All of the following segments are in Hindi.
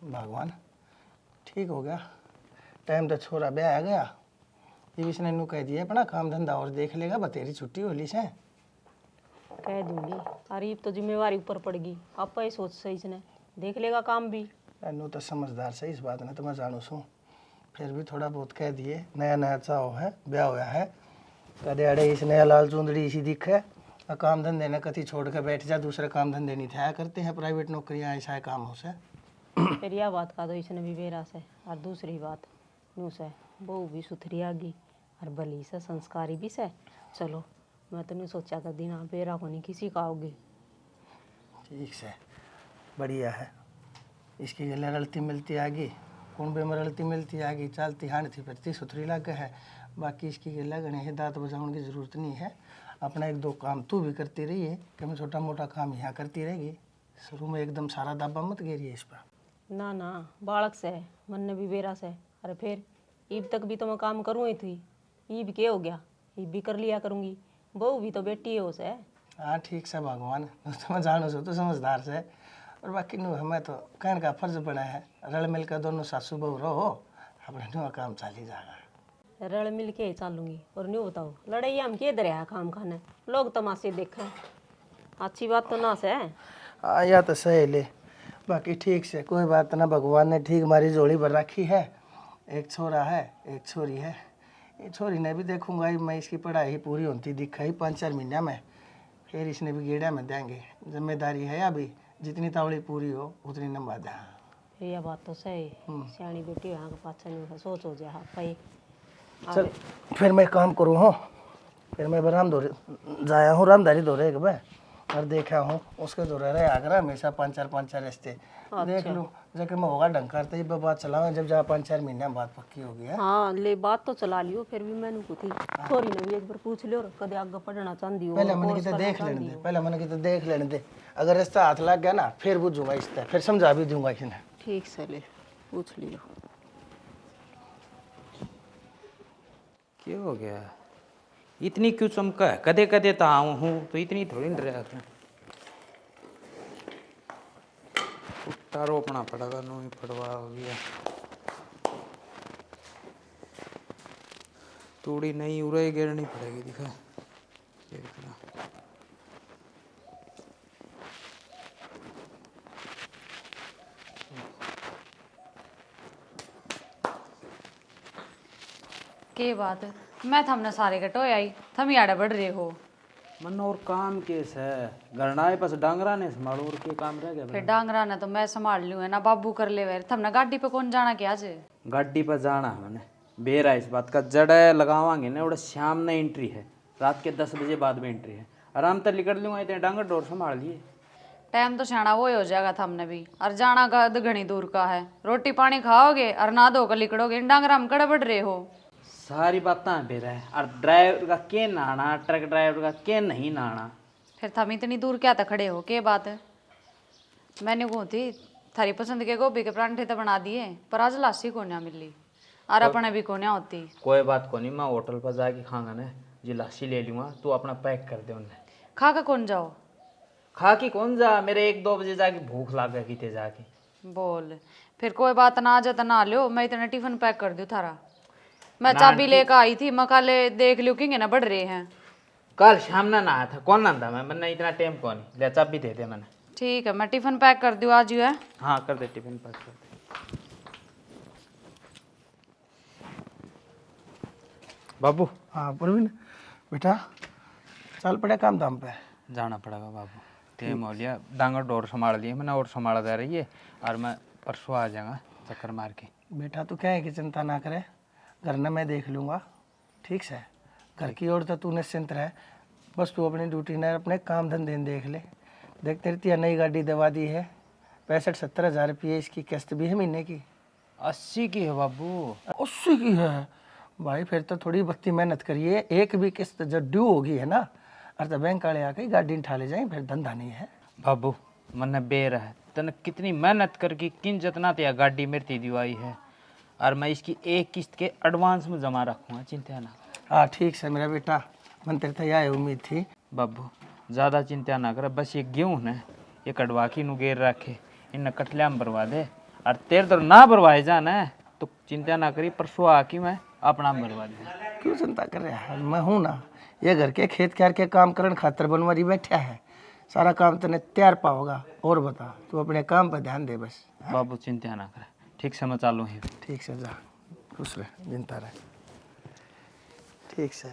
भगवान ठीक हो गया। टाइम तो छोरा ब्याह आ गया। ये इसने नू कह दिया अपना काम धंधा और देख लेगा, बतेरी छुट्टी होली से। कह दूंगी। अरे तो जिम्मेवारी ऊपर पड़गी। आप ही सोच सही इसने देख लेगा काम भी। नू तो समझदार से इस बात ने तो मैं जानू सूँ, फिर भी थोड़ा बहुत कह दिए। नया नया चाहो है, ब्याह होया है, कदे अड़े इसने लाल चूंदड़ी इसी दिखे और काम धंधे ने कति छोड़ के बैठ जा, दूसरे काम धंधे नहीं था करते हैं, प्राइवेट नौकरियाँ ऐसा है काम हो से। फिर यह बात का दो इसने भी बेरा से। और दूसरी बात नू से बहू भी सुथरी आ गई और भली से संस्कारी भी से। चलो मैं तो नहीं सोचा था दिन बेरा को नहीं किसी का आओगी। ठीक से बढ़िया है। इसकी गले रलती मिलती आगी, कुंबे में रलती मिलती आगी, चलती हान थी फिरती सुथरी लग है। बाकी इसकी गला गणे है, दांत बजाने की ज़रूरत नहीं है। अपना एक दो काम तू भी करती रही है कि मैं छोटा मोटा काम यहाँ करती रहेगी। शुरू में एकदम सारा दाबा मत घेरिए इस पर। ना ना बालक से है, मन ने भी बेरा से। अरे फिर ईब तक भी तो मैं काम करूँ ही थी। ईब क्या हो गया, ईब भी कर लिया करूँगी। बहू भी तो बेटी है उसे। हाँ ठीक से भगवान, तो मैं जानू सो तो समझदार से। और बाकी नु हमें तो कहने का फर्ज बना है, रल मिल कर दोनों सासू बहू रहो, अपने नु काम चाली जाएगा। रल मिल के ही चालूंगी। और नहीं बताओ लड़ाई हम के दर है काम खाने, लोग तमाशे देखे। अच्छी बात तो ना से। हाँ या तो सही ले। बाकी ठीक से कोई बात ना, भगवान ने ठीक हमारी जोड़ी भर रखी है। एक छोरा है एक छोरी है। ये छोरी ने भी देखूंगा ही, मैं इसकी पढ़ाई पूरी होती दिखा ही 5-4 महीना में, फिर इसने भी गेड़ा में देंगे। जिम्मेदारी है अभी, जितनी तावड़ी पूरी हो उतनी नंबा दें। यह बात तो सही। सियाणी बेटी यहाँ के पाछा नहीं सोच हो जाए भाई। चल फिर मैं काम करूँ हो, फिर मैं राम धोरे जाया हूँ, रामधारी धोरे एक बार और देखा हूँ उसके धोरे रहे आगरा हमेशा 5-4 रिश्ते देख लूँ। जबकि मैं होगा ढंग करते ही बात चलाऊँ, जब जहाँ 5-4 महीने बाद पक्की होगी है। हाँ ले बात तो चला लियो। फिर भी मैंने को थी छोरी ने भी एक बार पूछ लियो कदे आगे पढ़ना चाहती हो। पहले मैंने कितना देख लेने दे, पहले मैंने कितना देख लेने दे। अगर रिश्ता हाथ लग गया ना फिर बुझूंगा इससे, फिर समझा भी दूंगा इसने। ठीक से ले पूछ लियो। क्या हो गया, इतनी क्यों चमका है? कदे कदे तो आऊँ हूँ तो इतनी थोड़ी न रहा था। उठा रोपना पड़ेगा, नो ही पड़वा हो गया। तूड़ी नहीं उड़े गिरनी पड़ेगी, दिखा देखना। के बात मैं थमने सारे कटो आई, थम याड़ा बढ़ रहे हो। मन और काम केस है, गरनाए पास डांगरा ने संभालो और के काम रह गया। फिर डांगरा ने तो मैं संभाल लूँ है ना, बाबू कर ले वे। थमने गाड़ी पे कौन जाना क्या आज? गाड़ी पर जाना है मैंने, बेरा इस बात का जड़ लगावांगे ना। उड़ा शाम में एंट्री है, रात के 10 बजे बाद में एंट्री है। आराम तक निकल लूँगा, इतने डांगर डोर संभाल लिए। टाइम तो सियाना वो हो जाएगा थमने भी, और जाना का घनी दूर का है। रोटी पानी खाओगे और ना धो कर लिकड़ोगे, डांगरा हम कड़े बढ़ रहे हो। सारी बातें बेरा है। और ड्राइवर का के नहाना, ट्रक ड्राइवर का के नहीं नहाना। फिर थम इतनी दूर क्या तक खड़े हो, के बात है? मैंने कहो थी थारी पसंद के गोभी के परांठे तो बना दिए, पर आज लासी को ना मिली और अपने भी को ना होती। कोई बात को नहीं, मैं होटल पर जाके खाऊंगा ना, जी लस्सी ले लूँगा। तू अपना पैक कर दे उन्हें। खा का कौन जाओ? खा के कौन जा, मेरे 1-2 बजे जाके भूख लाग गई किते जाके। बोल फिर कोई बात ना आ जाता ना लो, मैं इतना टिफिन पैक कर दूँ थारा। मैं चाबी लेकर आई थी, मैं कल देख लियो कि ना बढ़ रहे हैं। कल शाम ना आया था, कौन नंदा मैंने इतना टाइम कौन नहीं ले, चाबी दे दे मैंने। ठीक है मैं टिफिन पैक कर दूँ आज ही है। हाँ कर दे, टिफिन पैक कर दे। बाबू। हाँ प्रवीण बेटा, चल पड़े काम धाम पे। जाना पड़ेगा बाबू, टाइम हो लिया। डांगर डोर संभाल लिए मैंने और संभाला जा रही है, और मैं परसों आ जाऊँगा चक्कर मार के। बेटा तू क्या है कि चिंता ना करे, घर ने मैं देख लूँगा। ठीक से घर की ओर तो तू निश्चिंत रहे, बस तू अपनी ड्यूटी ने अपने काम धंधे देख ले। देख तेरी तिया नई गाड़ी दवा दी है, 65-70 हज़ार रुपये इसकी किस्त भी है महीने की। 80 की है बाबू। 80 की है भाई, फिर तो थोड़ी बत्ती मेहनत करिए। एक भी किस्त जब ड्यू होगी है ना, और तो बैंक वाले आके गाड़ी उठा ले जाए, फिर धंधा नहीं है। बाबू मन बेर है, तने कितनी मेहनत करके किन जितना तो गाड़ी मेरी दिवाई है, और मैं इसकी एक किस्त के एडवांस में जमा रखूँगा, चिंता ना। हाँ ठीक से मेरा बेटा, मन तेरे तो यह उम्मीद थी। बाबू ज़्यादा चिंता ना कर, बस ये गेहूँ ने ये कटवा की नु गेर रखे, इन कटलिया में बरवा दे, और तेरे तो ना भरवाए जाना है तो चिंता ना करी, परसों आके मैं अपना भरवा दूंगा। क्यों चिंता कर रहा है, मैं हूँ ना। ये घर के खेत खार के काम करन खातर बनवारी बैठा है, सारा काम तने तैयार पाओगा। और बता, तू अपने काम पर ध्यान दे बस। बाबू चिंता ना करे, ठीक से मैं चालू ही। ठीक से जा, खुश रह, जिंदा रह। ठीक से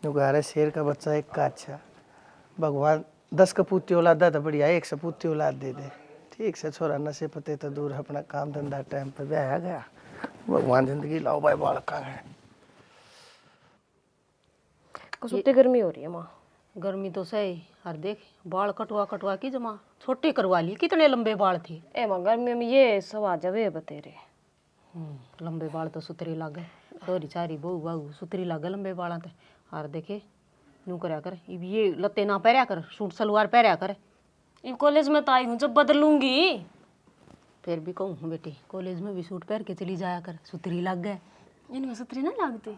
नुगारे शेर का बच्चा एक का अच्छा, भगवान 10 कपूती औलाद तो बढ़िया, 1 सपूती औलाद दे दे। ठीक से छोरा, नशे पते तो दूर, अपना काम धंधा टाइम पर ब्याह गया। भगवान जिंदगी लाओ भाई, बालका है। कसुते गर्मी हो रही है माँ। गर्मी तो सही, और देख बाल कटवा कटवा की जमा छोटे करवा लिए, कितने लंबे बाल थे। ए माँ गर्मी में ये सब आ जावे बतेरे। लंबे बाल तो सुतरी लागे, छोरी चारी बहू बहू सुतरी लागे लंबे बाल ते। और देखे नू करया कर, इब ये लत्ते ना पहरिया कर, सूट सलवार पहरिया कर। इन कॉलेज में तो आई हूँ, जब बदलूंगी। फिर भी कहूँ बेटी, कॉलेज में भी सूट पहन के चली जाया कर, सुतरी लग गए। इनमें सतरी ना लागती।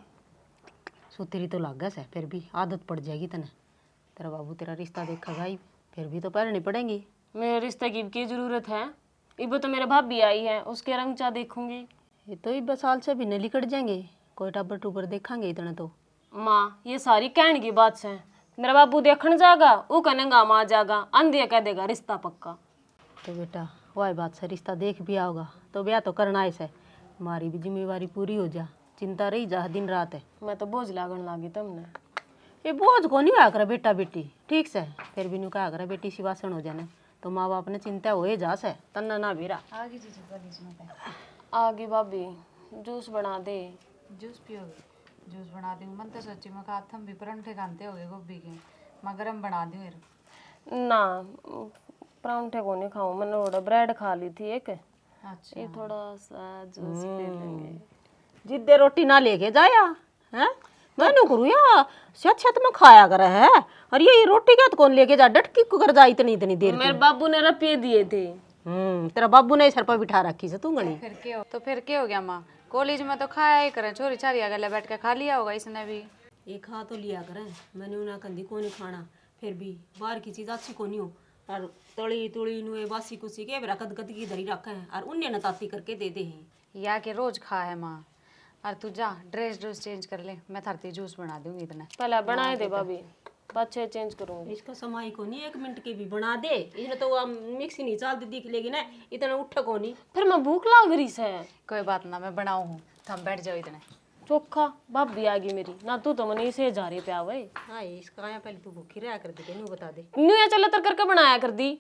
सुतरी तो लग गए, फिर भी आदत पड़ जाएगी तने। तेरा बाबू तेरा रिश्ता देखेगा ही, फिर भी तो पहननी पड़ेंगी। मेरे रिश्ते की क्या जरूरत है, इब तो मेरे भाभी आई है, उसके रंग चा देखूंगी। ये तो 2 साल से भी नहीं कट जाएंगे, कोई टब्बर टुबर देखेंगे इतना तो। माँ ये सारी कहने की बात है, मेरा बाबू देखने जागा, वो कहेगा माँ जागा, अंधे कह देगा रिश्ता पक्का। तो बेटा वही बात से रिश्ता देख भी आओगा तो ब्याह तो करना है। हमारी भी जिम्मेवारी पूरी हो जा, चिंता रही जा दिन रात है। मैं तो बोझ लागन लागी तुमने। ये बोझ को नहीं होया करे बेटा बेटी, ठीक से। फिर भी नहीं कहा करे बेटी सिवासन हो जाने, तो माँ बाप ने चिंता हो जा से तन्ना ना भी रहा। आगे भाभी जूस बना दे। जूस पियोगे? जूस बना दूँ। मन तो सच्ची में कहा हम भी परांठे खाते हो गए गोभी के, मैं गरम बना दूँ फिर। ना परांठे को नहीं खाऊं, मैंने थोड़ा ब्रेड खा ली थी एक। अच्छा ये थोड़ा सा जूस पी लेंगे। जिद्दे रोटी ना लेके जाया है, मैंने करूँ या छत में खाया करे है। और ये रोटी क्या तो कौन लेके जा, डटकी कुकर जा इतनी इतनी देर। मेरे बाबू ने रुपये दिए थे। तेरा बाबू ने सर पर बिठा रखी से तू गणी। फिर क्या हो गया माँ, कॉलेज में तो खाया ही करें, छोरी छारी गले बैठ के खा लिया होगा इसने भी। ये खा तो लिया करें, मैंने उन्हें कंदी को नहीं खाना। फिर भी बाहर की चीज अच्छी को नहीं हो, और तली तुली नुए बासी कुसी के बेरा कद कद की धरी रखे हैं, और उन्हें न ताती करके दे दे हैं। या के रोज खा है माँ। और तू जा ड्रेस चेंज कर ले, मैं थारती जूस बना दूंगी इतना। पहले बनाए दे भाभी, बच्चे चेंज करूंगी। इसका समय को नहीं 1 मिनट के भी बना दे, इसने तो मिक्सी नहीं चलती दिख लेगी ना, इतना उठ को नहीं। फिर मैं भूख लाग रही से। कोई बात ना, मैं बनाऊ हूँ, थम बैठ जाओ इतने। चोखा भाभी आ गई मेरी ना, तू तो मनी से जा रही प्या भाई। हाँ इसका आया पहले तू भूखी रहा कर दे, नू बता दे। न्यू या चल तर करके बनाया कर दी।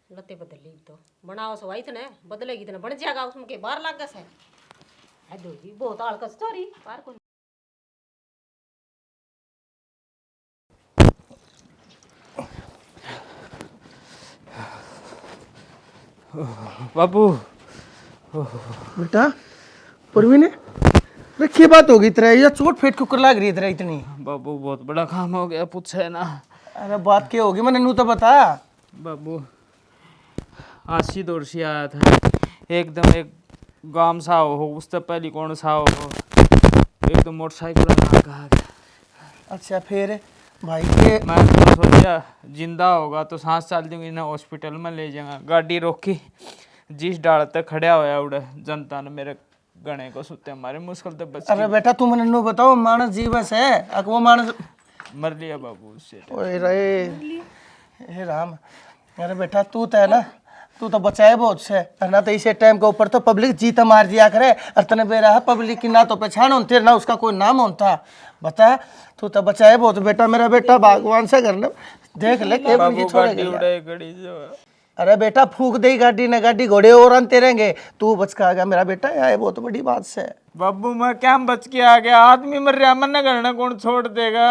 लते बदल ली तो बनाओ सो इतने बदलेगी इतना बन जाएगा, उसमें के बाहर लग गए है दोगी बहुत आलकस चोरी बाहर को। बाबू बेटा परवीन, रखी बात होगी तेरा, या चोट फेट के ऊपर लग रही है तेरा इतनी। बाबू बहुत बड़ा काम हो गया, पूछे ना। अरे बात क्या होगी, मैंने नू तो बता। बाबू आशी दौड़ से आया था, एकदम एक गांव सा हो, उससे पहले कौन सा हो, एकदम मोटरसाइकिल ना कहा। अच्छा फिर भाई के मैं तो सोचा जिंदा होगा तो सांस चल दूंगी ना, हॉस्पिटल में ले जाऊंगा। गाड़ी रोकी, जिस डाल तक खड़ा होया उड़े, जनता ने मेरे गणे को सुते हमारे मुश्किल तो बच अरे बेटा तू मैंने नू बताओ, मानस जीवस है, अक वो मानस मर लिया बाबू उससे। ओए रे हे राम। अरे बेटा तू तो है ना, तू तो बचाए बहुत से, और ना तो इसे टाइम के ऊपर तो पब्लिक जीता मार दिया करे, और तने बेरा है पब्लिक की ना तो पहचान होती ना उसका कोई नाम होता। बता तू तो बचाए बहुत बेटा, मेरा बेटा भगवान से करना देख ले के बाबू छोड़े गाड़ी उड़े गड़ी जो। अरे बेटा फूक दे गाड़ी ने, गाड़ी घोड़े और अंते रहेंगे, तू बच के आ गया मेरा बेटा, यह बहुत बड़ी बात से। बाबू मैं क्या बच के आ गया, आदमी मर रहा, मन करना कौन छोड़ देगा।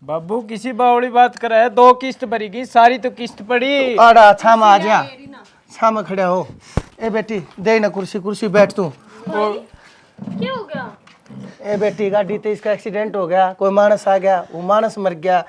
बाबू किसी बावड़ी बात कर रहा है, 2 किस्त भरी गई, सारी तो किस्त पड़ी। आड़ा छाम आ जा, छाम खड़े हो। ए बेटी दे ना कुर्सी, कुर्सी बैठ तू। क्या हो गया? ए बेटी गाड़ी तो इसका एक्सीडेंट हो गया, कोई मानस आ गया, वो मानस मर गया।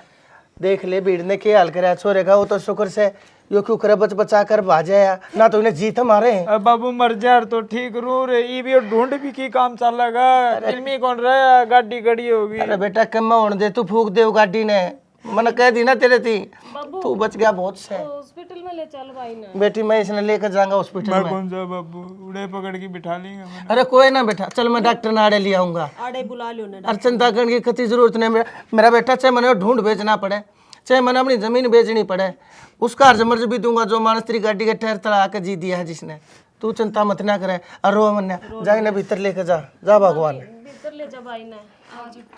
देख ले भीड़ ने क्या हाल कराया छोरे का, वो तो शुक्र से यो क्यों करे बच बचा कर भाजाया, ना तो इन्हें जीत मारे। अब बाबू मर जा तो ठीक रू रे, ये भी ढूंढ भी की काम चलेगा, इनमें कौन रहा, गाड़ी गड़ी होगी। अरे बेटा कम होने दे, तू फूक दे वो गाड़ी ने, मैंने कह दी ना तेरे थी, तू बच गया बहुत से। हॉस्पिटल में ले चल भाई ना। बेटी मैं इसने लेकर जाऊंगा हॉस्पिटल में। कौन सा बाबू उड़े पकड़ के बिठा लेंगे मैंने। अरे कोई ना बेटा, चल मैं डॉक्टर ने आड़े ले आऊंगा। आड़े बुला लो ना। अरे चिंता करने की कति जरूरत नहीं। मेरा बेटा चाहे मैंने ढूंढ बेचना पड़े, चाहे मैंने अपनी जमीन बेचनी पड़े, उसका अर्ज मर्ज भी दूंगा जो मानस तेरी गाड़ी के टायर तला के जी दिया है जिसने। तू चिंता मत ना करे। और रो मन्या जाए ना भीतर लेकर जा भगवान। भीतर ले जा भाई ना।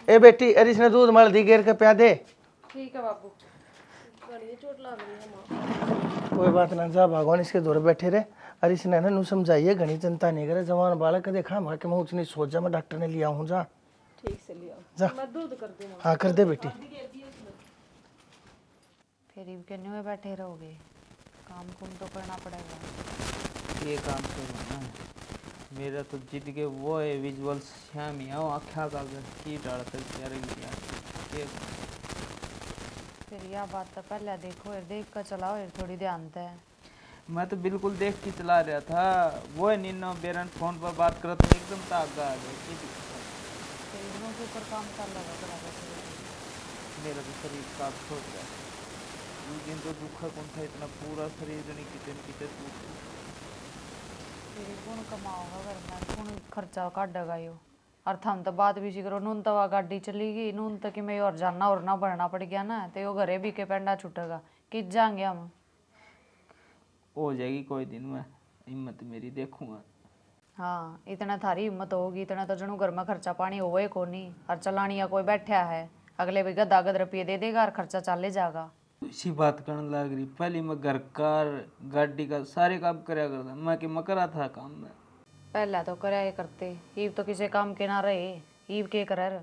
ए बेटी, अरे इसने दूध मल दी घेर के प्या दे। ठीक है बाबू। चोट लग रही है। कोई बात ना, जा भगवान इसके दूर बैठे रहे। अरे इसने ना नू समझाइए, घनी चिंता नहीं करे। जवान बालक देखा मार के मैं उचनी सोच जा, मैं डॉक्टर ने लिया हूँ। जा ठीक से लिया। जा, मैं दूध कर दूंगा। हाँ कर दे बेटी। फिर इब के न्यू बैठे रहोगे, काम कुम तो करना पड़ेगा। ये काम करो ना, मेरा तो जीत के वो है विजुअल श्याम ही आओ आख्या कागज की डाल तक यार। फिर यह बात तो पहले देखो और देख कर चलाओ और थोड़ी ध्यान से। मैं तो बिल्कुल देख के चला रहा था, वो है निन्नो बेरन फोन पर बात करो तो एकदम ताक आ गई। फिर इनों के ऊपर काम कर लगा बराबर से। मेरा तो शरीर काट छोड़ गया। उस दिन तो दुखा कौन था इतना, पूरा शरीर नहीं कितने टूट गया। फिर कौन कमाओगा घर में, कौन खर्चा काटेगा यो। और थम तो बात भी करो, नून तो वह गाड़ी चली गई, नून तो कि मैं और जाना और ना बढ़ना पड़ गया ना, तो यो घरे भी के पेंडा छूटेगा किस जाएंगे हम। हो जाएगी कोई दिन में, हिम्मत मेरी देखूंगा। हाँ इतना थारी हिम्मत होगी, इतना तो जनू घर में खर्चा पानी होवे को नहीं। और चलानिया कोई बैठा है, अगले भी गदा गद रुपये दे देगा और खर्चा चाले जाएगा। इसी बात करने लग रही, पहले मैं घर का गाड़ी का सारे काम कराया करता, मैं कि मैं करा था काम में। पहला तो कराया करते, ईब तो किसी काम के ना रहे, ईब के कर।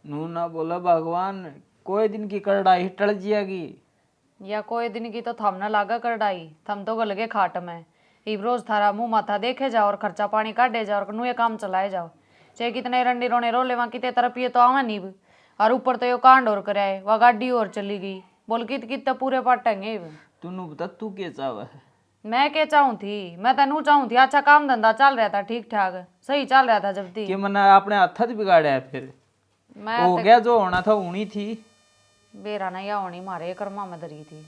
नू ना बोला भगवान, कोई दिन की करड़ाई टल जाएगी। या कोई दिन की तो थम न लागा करडाई, थम तो गल गए खाट में। ईब रोज थारा मुंह माथा देखे जाओ और खर्चा पानी काटे जाओ और नु ये काम चलाए जाओ। चाहे कितने रंडी रोने रो ले, वहाँ कितने तरफ ये तो आवा नीब। और ऊपर तो यो कांड और कराए, वह गाड़ी और चली गई। बोल कित तो पूरे पाटेंगे। तूने बता तू क्या चाहवा है? मैं क्या चाहूँ थी, मैं तेनू चाहूँ थी अच्छा काम धंधा चल रहा था, ठीक ठाक सही चल रहा था जब थी। कि मैंने अपने हाथ बिगाड़ा है फिर मैं हो गया, जो होना था उनी थी। बेरा नहीं या होनी मारे कर्मा में धरी थी,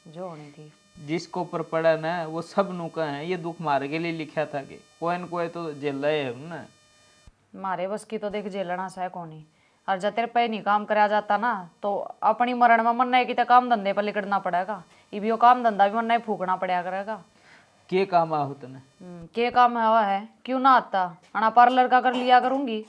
जो होनी थी। जिसको ऊपर पड़ा ना वो सब नुका है, ये दुख मारे के लिए लिखा था कि कोई न कोई तो झेल रहे है ना। मारे बस की तो देख झेलना सह कोनी। और जब तेरे पे नहीं काम कराया जाता ना, तो अपनी मरण में मन की तो काम धंधे पर लिकड़ना पड़ेगा। इब यो काम धंधा भी मन फूकना पड़ा करेगा। के काम आहू तने? के काम हवा है, क्यों ना आता। अना पार्लर का कर लिया करूंगी।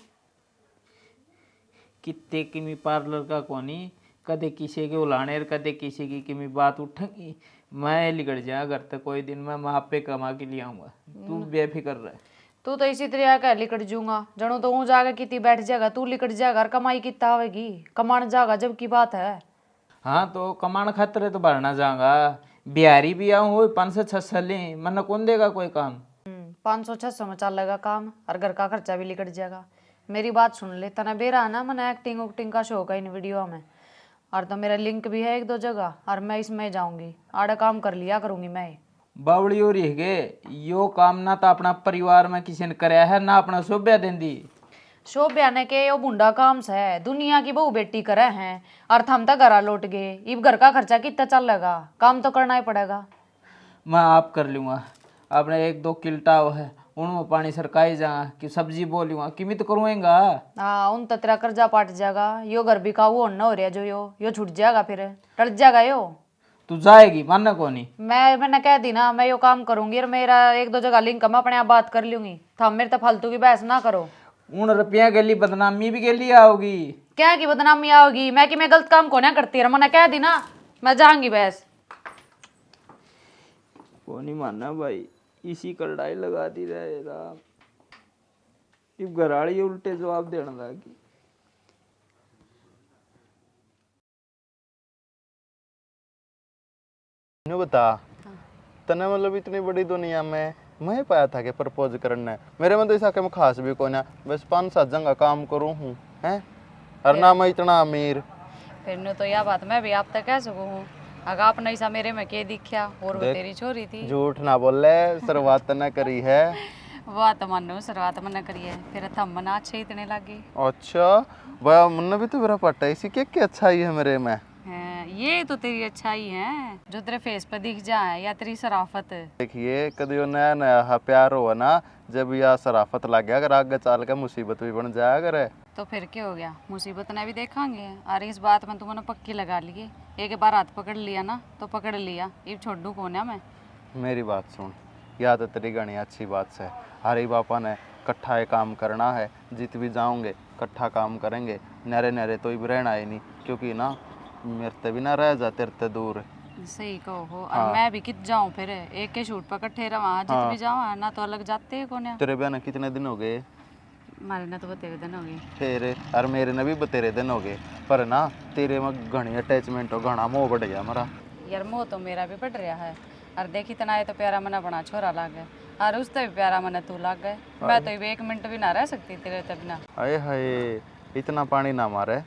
कितने किमी पार्लर का कोनी, कदे किसी के उलाने कदे किसी की किमी बात उठेगी। मैं लिकड़ जाए घर तक कोई दिन में, मैं आप पे कमा के ले आऊंगा। तू बेफिक्र रह। तू तो इसी तरह का लिकड़ जूंगा, जनू तो ऊँ जाकर कितनी बैठ जाएगा, तू लिकड़ जाएगा और कमाई कितना आवेगी, कमाने जाएगा जब की बात है। हाँ तो कमान खातर तो भरना जाऊंगा। बिहारी भी आऊँ वो 500-600 ले, मन कौन देगा कोई काम। 500-600 में चल लेगा काम और घर का खर्चा भी लिकड़ जाएगा। मेरी बात सुन ले, तना बेरा ना मैंने एक्टिंग उक्टिंग का शौक है इन वीडियो में, और तो मेरा लिंक भी है 1-2 जगह, और मैं इसमें जाऊंगी आड़ा काम कर लिया करूंगी मैं। बावड़ी हो रही है यो काम ना तो अपना परिवार में किसी ने कराया है ना अपना शोभ्या देंदी। शोभ्या ने के यो बुंडा काम से है, दुनिया की बहू बेटी करे हैं और थम तक घरा लौट गए। इब घर का खर्चा कितना चल लगा, काम तो करना ही पड़ेगा। मैं आप कर लूँगा, अपने 1-2 किल्टा है उनमें पानी सरकाई जा कि सब्जी बोलूँगा किमित करूँगा। हाँ उन तो तेरा कर्जा पाट जाएगा, यो घर भी काबू होना हो रहा जो यो छूट जाएगा, फिर टल जाएगा यो। तू जाएगी मानना को नहीं? मैंने कह दी ना मैं यो काम करूंगी और मेरा 1-2 जगह लिंक मैं अपने आप बात कर लूंगी। थम मेरे तो फालतू की बहस ना करो। उन रुपया के लिए बदनामी भी के लिए आओगी। क्या की बदनामी आओगी, मैं कि मैं गलत काम को ना करती है, मैंने कह दी ना मैं जाऊंगी बहस। को नहीं मानना भाई, इसी करड़ाई लगा दी रहेगा। घराड़ी उल्टे जवाब देने लगी। बता तने मतलब इतनी बड़ी दुनिया में मैं पाया था कि प्रपोज करना मेरे में तो ऐसा मैं खास भी कोई ना, बस 5-7 जगह काम करूँ हूँ हैं, और ना मैं इतना अमीर। फिर नु तो यह बात मैं भी आप तक कह सकूँ हूँ, अगर आपने ऐसा मेरे में के दिखा और वो तेरी छोरी थी। झूठ ना बोले, शुरुआत न करी है। बात मानो शुरुआत में न करी है, फिर थम मना अच्छे इतने लगे। अच्छा वह मुन्ना भी तो मेरा पट्टा इसी के अच्छा ही है मेरे में। हैं ये तो तेरी अच्छाई है जो तेरे फेस पे दिख जाए, या तेरी शराफत। देखिए कभी वो नया नया प्यार हुआ ना, जब यह शराफत लग गया, अगर आगे चल के मुसीबत भी बन जाया करे। तो फिर क्या हो गया, मुसीबत ने भी देखांगे। और इस बात में तुमने पक्की लगा लिए, एक बार हाथ पकड़ लिया ना तो पकड़ लिया, अब छोड़ू कौन है मैं। मेरी बात सुन, या तो तेरी घनी अच्छी बात से हरी बापा ने इकट्ठा ये काम करना है, जीत भी जाओगे इकट्ठा काम करेंगे, नरे नरे तो भी रहना ही नहीं, क्योंकि ना मेरे ते भी ना रह जा तेरे ते दूर। सही कहो। और मैं भी कित जाऊं फिर, एक के शूट पर इकट्ठे रहा, जित भी जाऊं ना तो अलग जाते हैं कौन है। तेरे ब्याह ने कितने दिन हो गए? हमारे ना तो बतेरे दिन हो गए। फिर और मेरे ने भी बतेरे दिन हो गए, पर ना तेरे में घनी अटैचमेंट हो, घना मोह बढ़ गया हमारा। यार मोह तो मेरा भी बढ़ रहा है। और देख इतना है तो प्यारा मना बना छोरा लाग गए, और उससे भी प्यारा मना तू लाग गए। मैं तो एक मिनट भी ना रह सकती तेरे ते बिना। अरे हाय, इतना पानी ना मारे,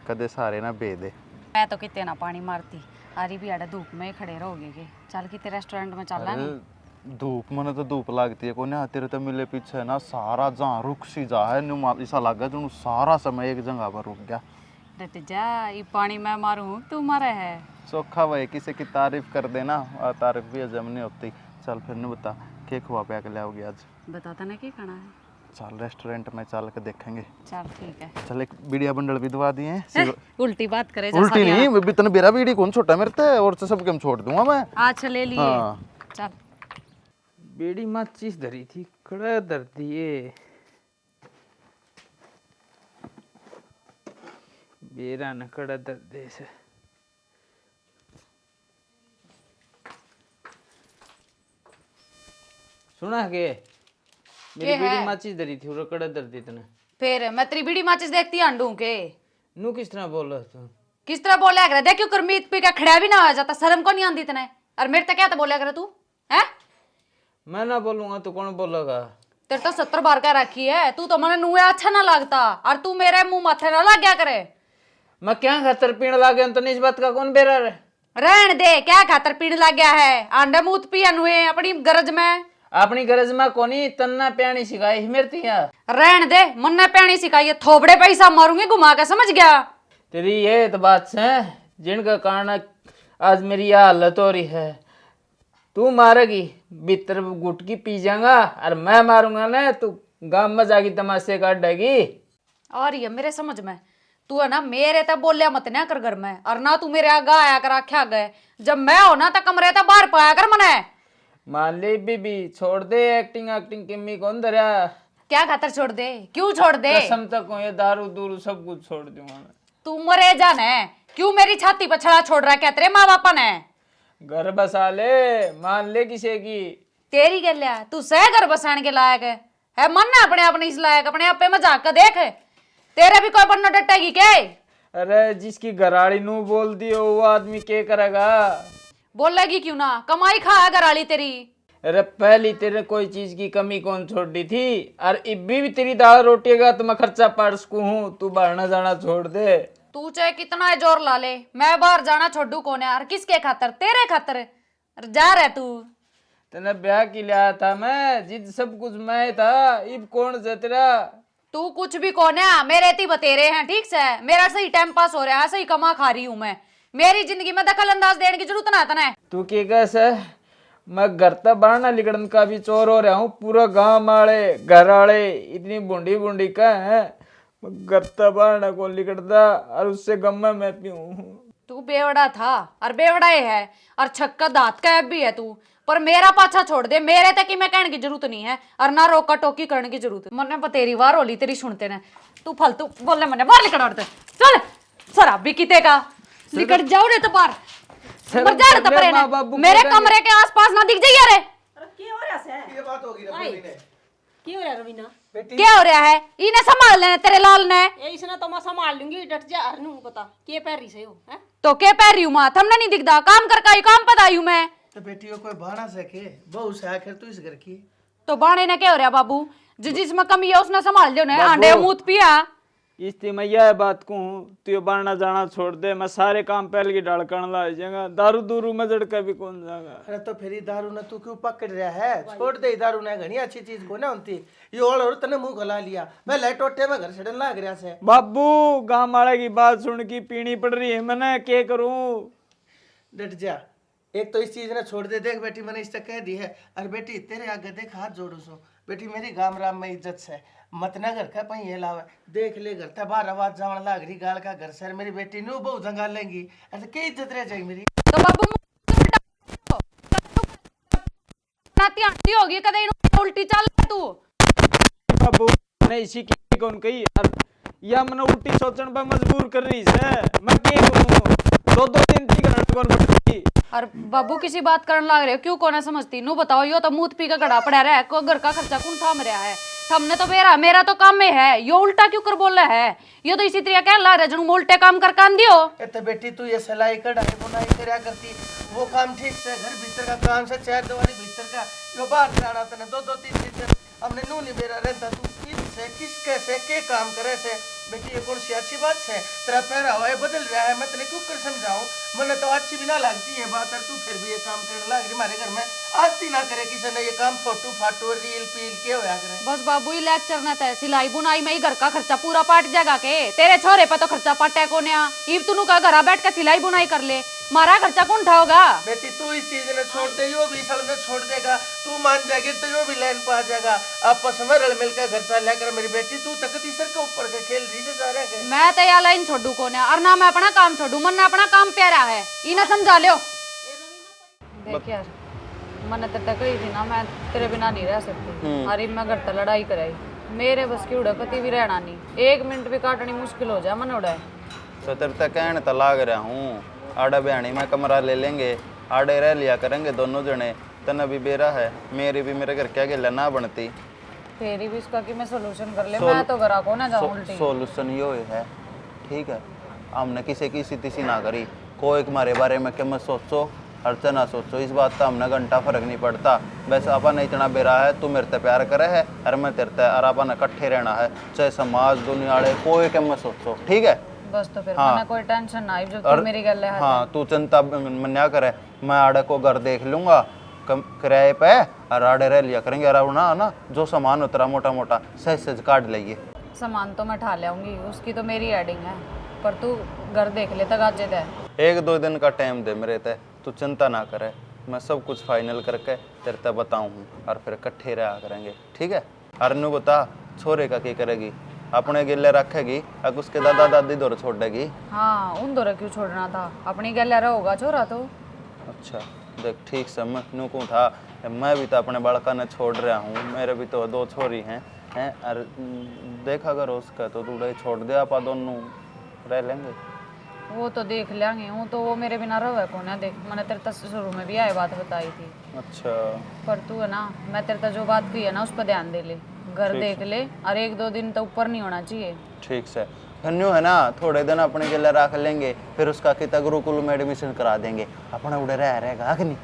कदे सारे ना बे दे। मैं तो कितने ना पानी मारती, अरे भी आड़े धूप में ही खड़े रहोगे के। चल कितने रेस्टोरेंट में चलना नहीं। धूप मन तो धूप लगती है, कोने तेरे तो मिले पीछे ना सारा जहाँ रुक सी जा है, ऐसा लगा तू सारा समय एक जगह पर रुक गया। डट जा, ये पानी मैं मारूं तू मारे है। सोखा भाई किसी की तारीफ कर देना, और तारीफ भी हजम नहीं होती। चल फिर नहीं बता क्या खुआ पिया के लाओगे आज? बताता ना क्या खाना है। चल रेस्टोरेंट में चल के देखेंगे। चल ठीक है। चल एक बीड़िया बंडल भी दवा दिए हैं। उल्टी बात करे उल्टी नहीं, इतना बेरा बीड़ी कौन छोटा मेरे ते, और तो सब कम छोड़ दूंगा मैं। आज ले लिए। हाँ। चल बेड़ी माचिस धरी थी, कड़ा धर दिए। बेरा न कड़ा धर दे से। सुना के मेरी बेड़ी माचिस धरी थी और कड़ा धर दी तने। फिर मैं तेरी बीड़ी माचिस देखती आंडू के। नू किस तरह बोल रहा तू? किस तरह बोलिया करे, देख क्यों गुरमीत पी का खड़ा भी ना हो जाता, शर्म को नहीं आंदी तने। और मेरे तो क्या तो बोलिया करे तू है। मैं ना बोलूंगा तो कौन बोलेगा? तेरे तो 70 बार का रखी है, तू तो मने नुए अच्छा ना लगता, और तू मेरे मुंह माथे ना लग गया करे। मैं क्या खातर पीण लागे तो इस बात का कौन बेरा रे? रहन दे, क्या खातर पीने लग गया है, आंडे मूत पिया नुए अपनी गरज में। अपनी गरज में कोनी तन्ना प्यानी सिखाई मेरे तिया। रहन दे, मन्ने प्यानी सिखाई, थोबड़े पैसा मारूंगी घुमा के, समझ गया। तेरी ये तो बात है जिनका कारण आज मेरी यह हालत हो रही है। तू मारेगी भीतर गुटकी पी जाऊंगा, और मैं मारूंगा ना तू गांव में जाके तमाशे काटेगी। और ये मेरे समझ में तू है ना, मेरे तो बोलिया मत ना कर घर में, और ना तू मेरे आगे आया कर आख्या गए, जब मैं हो ना तो कमरे तो बाहर पाया कर मने। मान ले बीबी, छोड़ दे एक्टिंग एक्टिंग किम्मी कौन धरा। क्या खातर छोड़ दे, क्यों छोड़ दे? कसम तक को ये दारू दूरू सब कुछ छोड़ दूंगा मैं। तू मरे जाने, क्यों मेरी छाती पर छड़ा छोड़ रहा है, क्या तेरे माँ बापा ने? घर बसा ले, मान ले किसी की। तेरी गलिया तू सह घर बसाने के लायक है मन ना अपने अपने इस लायक, अपने आप पे मजाक कर देख, तेरे भी कोई बनना डटेगी के? अरे जिसकी घराड़ी नू बोल दियो वो आदमी क्या करेगा? बोलेगी क्यों ना, कमाई खा घराली तेरी। अरे पहली तेरे कोई चीज की कमी कौन छोड़ दी थी, और इब्बी भी तेरी दाल रोटी का तो मैं खर्चा पाड़ सकू हूँ, तू बाहर ना जाना छोड़ दे। तू चाहे कितना ही जोर ला ले, मैं बाहर जाना छोड़ू कौन है, और किसके खातर? तेरे खातर जा रहा तू। तेने ब्याह की लिया था मैं, जिद सब कुछ मैं था, इब कौन से तेरा? तू कुछ भी कौन है, मेरे ती बतेरे हैं, ठीक से मेरा सही टाइम पास हो रहा है, सही कमा खा रही हूँ मैं, मेरी जिंदगी में दखल अंदाज देने की जरूरत ना तना है। तू क्या कैसे? मैं घर तक बाढ़ना लिकड़न का भी चोर हो रहा हूँ, पूरा गांव वाले घर वाले इतनी बूंदी बूंदी का है, घर तक बाढ़ना को लिकड़ता, और उससे गम में मैं पीऊँ। तू बेवड़ा था और बेवड़ा ही है, और छक्का दांत का ऐब भी है तू, पर मेरा पाछा छोड़ दे, मेरे तक ही मैं कहने की जरूरत नहीं है, और ना रोका टोकी करने की जरूरत है। मने तेरी वार होली तेरी सुनते ने, तू फालतू बोलने मने बाहर लिकड़ औरते, चल शराबी किते का लिकड़ जाओ रे तो बाहर मर जा रे तो परे ने, मेरे कमरे के आसपास ना दिख जाइए रे। की हो रहा रवीना? क्या हो रहा है? इन्हें संभाल लेने तेरे लाल ने। ये इसने तो मैं संभाल लूंगी, डट जा अरनू पता के पैरी से हो है। तो के पैर रही हूँ माँ, थमने नहीं दिखता, काम कर का काम पता हूँ मैं। तो बेटियों कोई भाड़ा सके बहू से आखिर तू इस घर की। तो बाणे ने क्या हो रहा बाबू, जिसमें कमी है उसने संभाल लियो ने, आंडे मूत पिया। इसलिए मैं यह बात कहूँ तू बारना जाना छोड़ दे, मैं सारे काम पहले की डाल कर लाग जाएगा, दारू दूरू में जड़ के भी कौन जाएगा। अरे तो फिर दारू ना तू क्यों पकड़ रहा है? छोड़ दे दारू ना, घनी अच्छी चीज को ना होती। ये और तने मुंह गला लिया, मैं ले टोटे में घर छड़न लाग रहा से। बाबू गांव वाले की बात सुन की पीनी पड़ रही है, मैंने क्या करूँ? डट जा, एक तो इस चीज ने छोड़ दे। देख बेटी मैंने इस तक कह दी है, अरे बेटी तेरे आगे देख हाथ जोड़ू सो बेटी, मेरी गाम राम में इज्जत से मत ना घर का पही लावे। देख ले घर था बार आवाज जावन लाग रही गाल का घर सर, मेरी बेटी नु बहु जंगाल लेंगी, ऐसे क्या इज्जत रह जाएगी मेरी? तो बाबू नाती आंटी होगी कदे उल्टी चल तू। बाबू मैंने इसी की कौन कही या मैंने उल्टी सोचने पर मजबूर कर रही है, मैं क्या करूँ? दो दो तीन तीन घंटे कौन बैठी? और बाबू किसी बात करने लग रहे हो, क्यों कोना समझती? नू बताओ, यो तो मूत पी का घड़ा पड़ा रहा है, को घर का खर्चा कौन थाम रहा है? हमने तो मेरा तो काम में है, यो उल्टा क्यों कर बोल रहा है? यो तो इसी तरह कह ला रहा है उल्टे काम कर कान दियो। तो बेटी तू ये सिलाई कढ़ाई बुनाई करया करती, वो काम ठीक से घर भीतर का काम से चार दीवारी भीतर का, यो बाहर से आना तने दो दो तीन तीन हमने नू नहीं बेरा रहता, तू किससे किस कैसे के काम करे से? बेटी ये कौन सी अच्छी बात है? तेरा पहरावा है बदल रहा है, मैं तेने क्यों कर समझाऊं? मैंने तो अच्छी भी ना लगती है बात, और तू फिर भी ये काम करने लग रही हमारे घर में। आती ना करे किसी ने ये काम, फोटो फाटो रील पील के होया करे। बस बाबू ही लेक्चर न तय, सिलाई बुनाई में ही घर का खर्चा पूरा पाट जाएगा के? तेरे छोरे पे तो खर्चा पाटे को नया, इब तू का घर बैठ के सिलाई बुनाई कर ले, मारा खर्चा कौन उठाओगा? बेटी तू इस चीज ने छोड़ दे, यो भी साल ने छोड़ देगा, तू मान जाएगी तो यो भी लाइन पा जाएगा। आपस में रल मिलकर घर सा लेकर मेरी बेटी तू तक तीसर के ऊपर के खेल रही से सारे के। मैं तो या लाइन छोड़ू को और ना मैं अपना काम छोड़ू, मन ने अपना काम प्यारा है, इन्हें समझा लियो। देख यार मन तेरे कही थी ना, मैं तेरे बिना नहीं रह सकती। अरे मैं घर तक लड़ाई कराई, मेरे बस की उड़ा कति भी रहना नहीं, एक मिनट भी काटनी मुश्किल हो जाए मन उड़ा। तो तेरे तक कहने तो लाग रहा हूँ, आड़ा बहनी में कमरा ले लेंगे, आड़े रह लिया करेंगे दोनों जने। तना भी बेरा है, मेरी भी मेरे घर क्या गिला ना बनती। तेरी भी इसका कि मैं सोल्यूशन कर ले, मैं तो घर को ना जाऊं उल्टी। सोल्यूशन यो है, ठीक है, हमने किसी की तीसी ना करी, कोई हमारे बारे में क्या मत सोचो, अर्चा ना सोचो, इस बात का हमने घंटा फर्क नहीं पड़ता। वैसे अपन इतना बेरा है, तू मेरे से प्यार करे है और मैं तेरे से, और अपन इकट्ठे रहना है, चाहे समाज दुनिया वाले कोई क्या मत सोचो, ठीक है? बस तो फिर हाँ। मैंने कोई टेंशन ना आई जो तू मेरी गल है। हाँ तू चिंता मन्या करे, मैं आड़े को घर देख लूंगा किराए पे, और आड़े रह लिया करेंगे, और ना जो सामान उतरा मोटा मोटा सहज सहज काट लेंगे। सामान तो मैं ठा लाऊंगी, उसकी तो मेरी एडिंग है, पर तू घर देख ले तक आज दे। एक दो दिन का टाइम दे मेरे ते, तू चिंता ना करे, मैं सब कुछ फाइनल करके तेरे ते बताऊँ, और फिर इकट्ठे रहा करेंगे, ठीक है? और नू बता छोरे का क्या करेगी? अपने गिले रखेगी, अब उसके दादा दादी दौर छोड़ देगी? हाँ उन दौर क्यों छोड़ना था, अपनी गल रहोगा छोरा तो। अच्छा देख ठीक से मैं नू कहूँ था, मैं भी तो अपने बड़का ने छोड़ रहा हूँ, मेरे भी तो दो छोरी हैं और देखा अगर उसका तो तू छोड़ दे, आप दोनों रह लेंगे। वो तो देख लेंगे, हूँ तो वो मेरे बिना रहे कौन है? देख मैंने तेरे तक शुरू में भी आए बात बताई थी। अच्छा पर तू है ना, मैं तेरे तक जो बात की है ना उस पर ध्यान दे ले, घर देख ले, और एक दो दिन तो ऊपर नहीं होना चाहिए। ठीक से न्यू है ना, थोड़े दिन अपने के लिए रख लेंगे, फिर उसका किता गुरुकुल में एडमिशन करा देंगे, अपना उड़े रहेगा कि नहीं?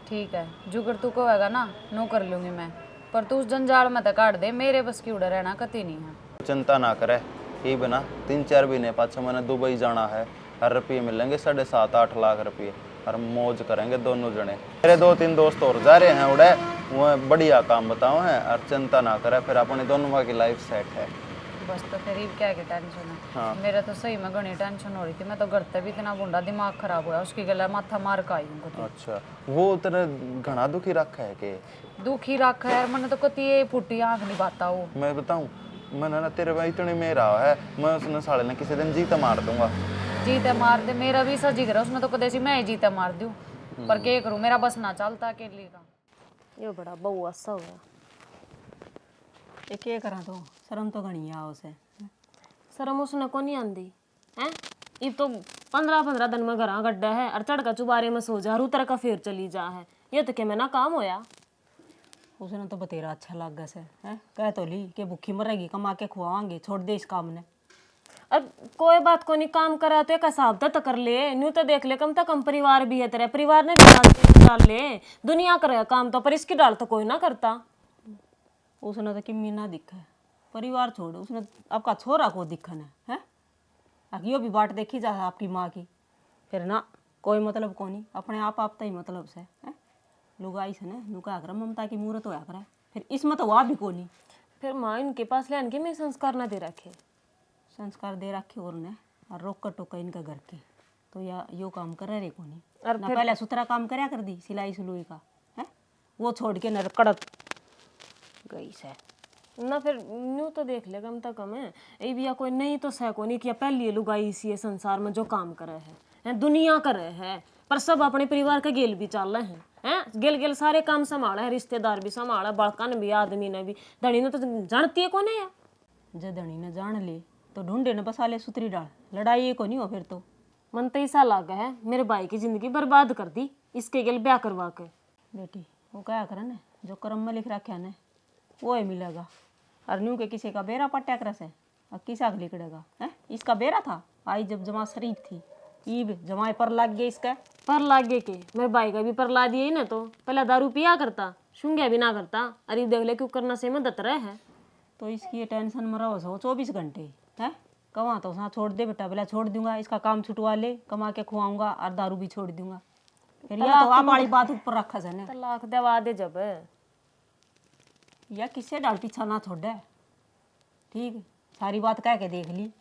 ठीक है, जुगर तू कहेगा ना नो कर लूंगी मैं, पर तू उस जंजाल में तो काट दे, मेरे बस की उड़े रहना कति नहीं है। चिंता ना करे, ये बना 3-4 महीने पाछे मैंने दुबई जाना है, हर रुपये मिलेंगे 7.5-8 लाख रुपये, और मौज करेंगे दोनों जने। मेरे 2-3 दोस्त और जा रहे हैं उड़े, वो बढ़िया काम बताओ हैं, और चिंता ना करे, फिर अपनी दोनों की लाइफ सेट है। बस तो फिर क्या की टेंशन है? हाँ। मेरा तो सही में घनी टेंशन हो रही थी, मैं तो घर पे भी इतना बुंडा दिमाग खराब हुआ, उसकी गला माथा मार का आई हूँ। अच्छा वो तेरे घना दुखी रखा है कि? दुखी रखा है मैंने तो कति ये फुटी आँख नहीं बाता वो। मैं बताऊं, मैंने ना तेरे भाई इतनी मेरा है, मैं उसने साले ने किसी दिन जीता मार दूंगा। जीते मार दे, मेरा भी सर जी करा, उसने तो कदे सी मैं ही जीते मार दूं, पर क्या करूं, मेरा बस ना चलता अकेले का। ये बड़ा बहु अच्छा हुआ। ये क्या करा तो शर्म तो घनी आ उसे। शर्म उसने को नहीं आंदी हैं? इब तो 15-15 दिन में घरा गड्ढा है, और चढ़का चुबारे में सो जा, उतर का फिर चली जा है, ये तो क्या मैं ना काम होया। उसने तो बतेरा अच्छा लग गया से है, कह तो ली कि भूखी मरेगी कमा के खुआवांगे, छोड़ दे इस काम ने। अब कोई बात को नहीं, काम करा तो एक हिसाब तो कर ले, न्यू तो देख ले, कम तो कम परिवार भी है तेरे, परिवार ने भी डाल ले, दुनिया करे काम तो, पर इसकी डाल तो कोई ना करता। उसने तो किम्मी ना दिखा है, परिवार छोड़ उसने आपका छोरा को दिखन है यो भी बाट देखी जा आपकी माँ की फिर ना कोई मतलब को नहीं अपने आप ही मतलब से है लुगाई से ना नुका कर ममता की मूर्त होया करे फिर इसमें तो वह भी को नहीं फिर माँ इनके पास लेन के मैं संस्कार ना दे रखे संस्कार दे रखे और ने और रोक टोका इनका घर के तो या यो काम करे रे को नहीं और ना पहले सुथरा काम करया कर दी सिलाई सुलुई का है वो छोड़ के नर कड़क गई से ना फिर न्यू तो देख ले कम तक कम है ये भी या कोई नहीं तो सह को नहीं कि पहली लुगाई इसी है संसार में जो काम करे है दुनिया करे है पर सब अपने परिवार का गेल भी चल रहे हैं गेल गेल सारे काम संभाले है रिश्तेदार भी संभाले बड़का ने भी आदमी ने भी धनी ने तो जानती है कौन है जब धनी ने जान ले तो ढूंढे न बसा ले सुतरी डाल लड़ाई को नहीं हो फिर तो मन तो ऐसा लगा है मेरे भाई की जिंदगी बर्बाद कर दी इसके गेल ब्याह करवा के बेटी वो क्या करे न जो कर्म में लिख रखे ने वो ही मिलेगा और न्यू के किसी का बेरा पट्या कर से और किसा लिखड़ेगा है इसका बेरा था आई जब जमा शरीफ थी ईब जमाए पर लग गए इसका पर लागे के मेरे भाई का भी पर ला दिए ना तो पहले दारू पिया करता शुंग्या भी ना करता अरे देख ले क्यों करना से में दत रहे है तो इसकी ये टेंशन में रहो सो 24 घंटे है कमा तो हाँ छोड़ दे बेटा बोला छोड़ दूंगा इसका काम छुटवा ले कमा के खुआऊंगा और दारू भी छोड़ दूंगा फिर या तो आप वाली बात ऊपर रखा है ना तलाक दवा दे जब या किससे डाल पीछा ना छोड़े ठीक सारी बात कह के देख ली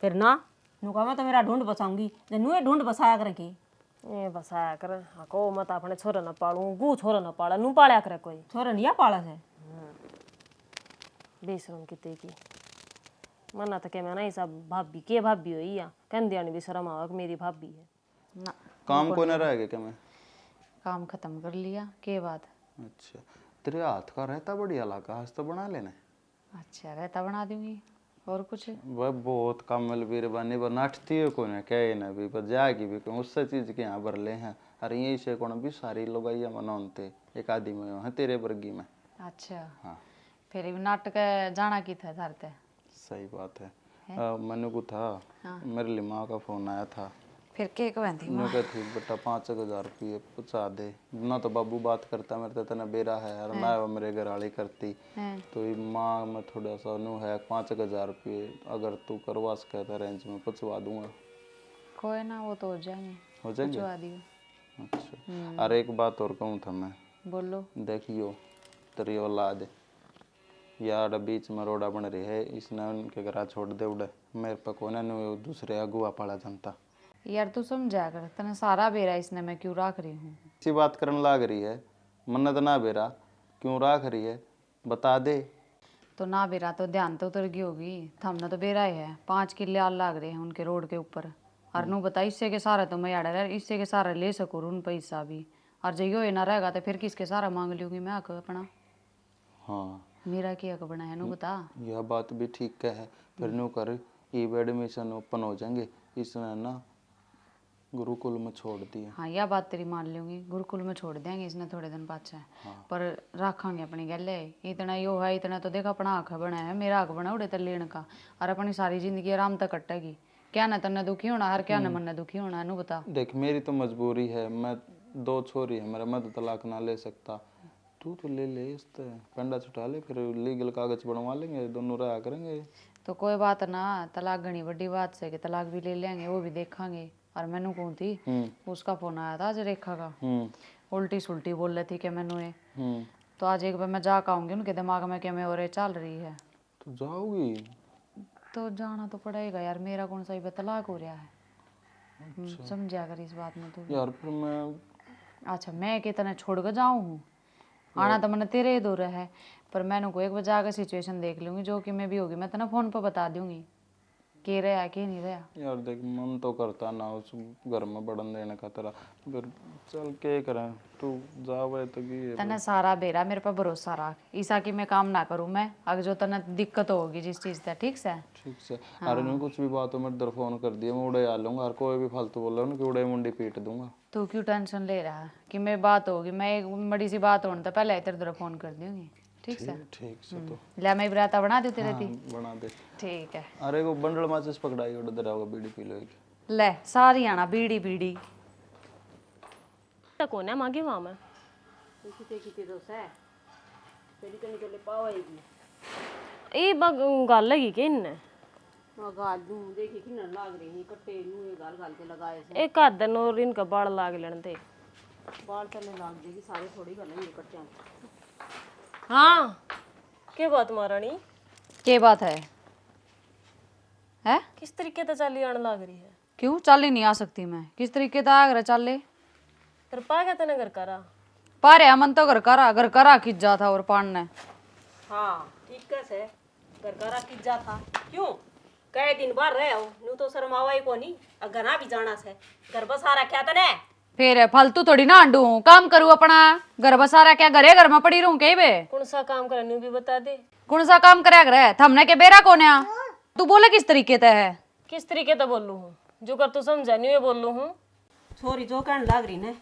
फिर ना नुका मैं तो मेरा ढूंढ बसाऊंगी नुए ढूंढ बसाया कर के ये बसाया कर को मत अपने छोरा ना पालू गू छोरा ना पाला नू पाया करे कोई छोरा नहीं पाला से बेशरम किते की मना तो के मैं नहीं सब भाभी के भाभी हुई या कह दिया भी शर्म आवा कि मेरी भाभी है ना काम को न रहेगा क्या मैं काम खत्म कर लिया के बाद। अच्छा तेरे हाथ का रहता बढ़िया लगा हाथ तो बना लेना अच्छा रहता बना दूंगी और कुछ वह बहुत कमल वीर बनी पर नटती है कोई ना कहे ना भी पर जाएगी भी कौन उससे चीज के यहाँ भर ले हैं अरे यही से कौन भी सारी लोग आइया मनाते एक आदि में है तेरे वर्गी में। अच्छा हाँ फिर नाटक जाना की था धरते सही बात है मैंने को था मेरे लिए माँ का फोन आया था फिर के कहती मैं कहती बेटा 5,000 रुपये पहुँचा दे ना तो बाबू बात करता मेरे तो तना बेरा है और मैं मेरे घर वाली करती तो ये माँ में थोड़ा सा नू है 5,000 रुपये अगर तू करवा सके तो रेंज में पहुँचवा दूंगा। कोई ना वो तो हो जाएंगे हो जाएंगे पहुंचवा दियो। अच्छा अरे एक बात और कहूँ था मैं बोलो देखियो तेरी औलाद यार बीच में रोड़ा बन रही है इसने उनके घर छोड़ दे उड़े मेरे पे कोने दूसरे अगुआ पड़ा जनता यार तू समझा कर तने सारा बेरा इसने मैं क्यों रख रही हूँ इसी बात करने लाग रही है मन्नत ना बेरा क्यों रख रही है बता दे तो ना बेरा तो ध्यान तो उतर गई होगी थमने तो बेरा ही है 5 किले आल लाग रहे हैं उनके रोड के ऊपर और नू बता इससे के सारा तो मैं यार इससे के सारा ले सकूँ उन पैसा भी और जो ये ना रहेगा तो फिर किसके सारा मांग लूँगी मैं हक अपना हाँ मेरा क्या हक बना है नू बता यह बात भी ठीक है फिर नो कर ई एडमिशन ओपन हो जाएंगे इसने ना गुरुकुल में छोड़ दिया। हाँ यह बात तेरी मान लूंगी गुरुकुल में छोड़ देंगे इसने थोड़े दिन पाछे पर रखांगे अपनी गल है इतना यो है इतना तो देखा अपना हक बना है मेरा हक बना उड़े तो लेने का और अपनी सारी जिंदगी आराम तक कटेगी क्या ना तन्ने दुखी होना हर क्या ना मन दुखी होना नू बता देख मेरी तो मजबूरी है मैं 2 छोरी है मेरा मैं तो तलाक ना ले सकता तू तो ले ले इस पंडा छुटा ले फिर लीगल कागज बनवा लेंगे दोनों रहा करेंगे। तो कोई बात ना तलाक घनी बड़ी बात से कि तलाक भी ले लेंगे वो भी देखांगे और मैनू कौन थी उसका फोन आया था आज रेखा का उल्टी सुल्टी बोल रही थी कि मैनू ये तो आज एक बार मैं जा आऊंगी उनके दिमाग में क्या मैं और चल रही है तो जाओगी तो जाना तो पड़ेगा यार मेरा कौन सा ही तलाक हो रहा है समझा कर इस बात में तू यार फिर मैं अच्छा मैं कितना छोड़ कर जाऊँ हूँ आना तो मैंने तेरे ही दूर है पर मैंने को एक बार जाकर सिचुएशन देख लूँगी जो कि मैं भी होगी मैं तेना फोन पर बता दूंगी के रहा कि नहीं रहा। यार देख मन तो करता ना उस घर में बढ़न देने का तेरा फिर चल के करें तू जावे तो की तने सारा बेरा मेरे पर भरोसा रख ईसा की मैं काम ना करूँ मैं अगर जो तने दिक्कत होगी जिस चीज़ से ठीक से अरे नहीं कुछ भी बात हो मेरे इधर फोन कर दिया मैं उड़े आ लूंगा और कोई भी फालतू बोल रहा कि उड़े मुंडी पीट दूंगा। तू क्यों टेंशन ले रहा है कि मैं बात होगी मैं एक बड़ी सी बात होने तो पहले इधर उधर फोन कर दूंगी ठीक से तो ले मैं बराता बना दूँ तेरे थी बना दे ठीक है। अरे वो बंडल माचिस पकड़ाई उधर आओगे बीड़ी पी लो ले सारी आना बीड़ी बीड़ी तक कौन है मांगी वहाँ में ये गल लगी के इनने एक आध दिन और इनका बाल लाग लेने दे। हाँ क्या बात महारानी, के बात है? किस तरीके से चाली आने लग रही है? क्यों चाली नहीं आ सकती मैं? किस तरीके से आगरा चाले? तेरे पा क्या तेने घर करा? पारे अमन तो घर करा खिंच जा था और पान ने। हाँ ठीक कैसे घर का रखी जा था क्यों कई दिन बाहर रहे हो नू तो शर्मावा ही कोनी अगर ना भी जाना से घर बसा रखा तने फिर फालतू थोड़ी ना आंडू हूँ, काम करूँ अपना। घर बसारा क्या घरे घर में पड़ी रहूं कहीं बे? कौन सा काम करे न्यू भी बता दे। कौन सा काम करे घर? थमने के बेरा कौन है? तू बोले किस तरीके से है? किस तरीके से बोलू हूँ जो कर तू समझा नहीं बोलू हूँ। छोरी जो कहने लाग रही ने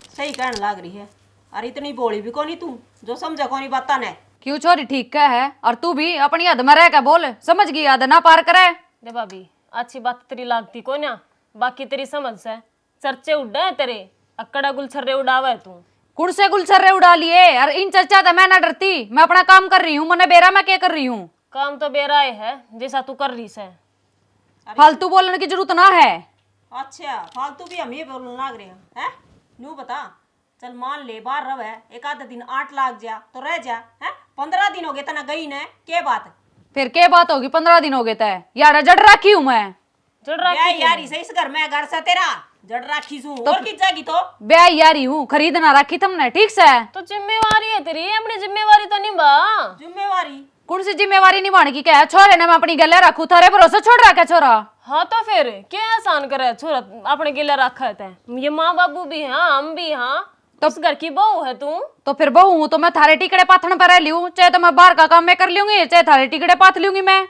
सही कहने लाग रही है और इतनी बोली भी कोनी तू जो समझा कोनी बाता ने। क्यों छोरी ठीक क्या है? और तू भी अपनी हद में रह के बोल, समझ गई? हद ना पार करे। दे भाभी अच्छी बात तेरी लागती को ना, बाकी तेरी समझ से चर्चे उड़ा है तेरे, अकड़ा गुलछर्रे उड़ावा है तू। कुड़ से गुलछर्रे उड़ा लिए और इन चर्चा तो मैं ना डरती। मैं अपना काम कर रही हूँ, मने बेरा मैं क्या कर रही हूँ? काम तो बेराए है जैसा तू कर रही से। फालतू बोलने की जरूरत ना है। अच्छा फालतू भी हम ये बोलने लाग रहे हैं नू बता। चल मान ले बाहर रह एक आधा दिन 8 लाख जा तो रह जा है 15 दिन हो गए तना गई ने के बात फिर क्या बात होगी? 15 दिन हो गए तय यार जड़ रखी हूँ मैं। जड़ रखी यार इसे इस घर में घर से तेरा जड़ राखी सू और की जागी तो ब्याह यारी हूँ, खरीदना रखी तुमने ठीक से। तो जिम्मेवारी है तेरी, अपनी जिम्मेवारी तो निभा। जिम्मेवारी कौन सी जिम्मेवारी निभाने की क्या है? छोरे ने मैं अपनी गले रखू, थारे भरोसे छोड़ रखा छोरा। हाँ तो फिर क्या एहसान करे छोरा अपने गिले रखा है? ये माँ बाबू भी हाँ हम भी हाँ तो उस घर की बहू है तू। तो फिर बहू हूँ तो मैं थारे टिकड़े पाथन पर रह लूँ, चाहे तो मैं बाहर का काम मैं कर लूंगी, चाहे थारे टिकड़े पाथ लूंगी मैं।